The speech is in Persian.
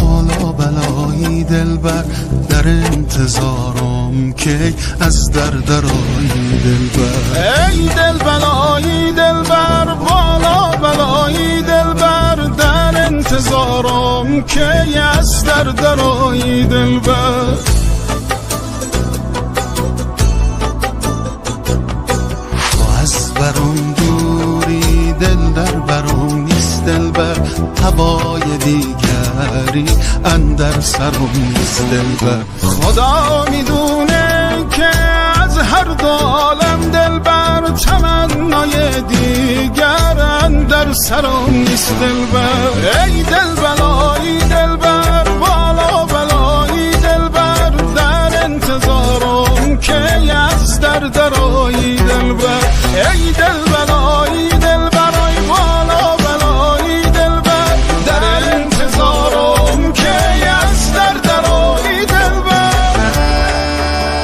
بالا بلایی دلبر، در انتظارم که از در درایی دلبر. ای دل بلایی دلبر، بالا بلایی دلبر، در انتظارم که از در درایی دلبر. تو از برم دوری دل در برم نیست دلبر، هوای دیگری اندر سرم نیست دلبر. خدا میدونه که از هر دو عالم دلبر، تمنای دیگر اندر سرم نیست دلبر. ای دل بلایی دلبر، بالا بلایی دلبر، در انتظارم که از در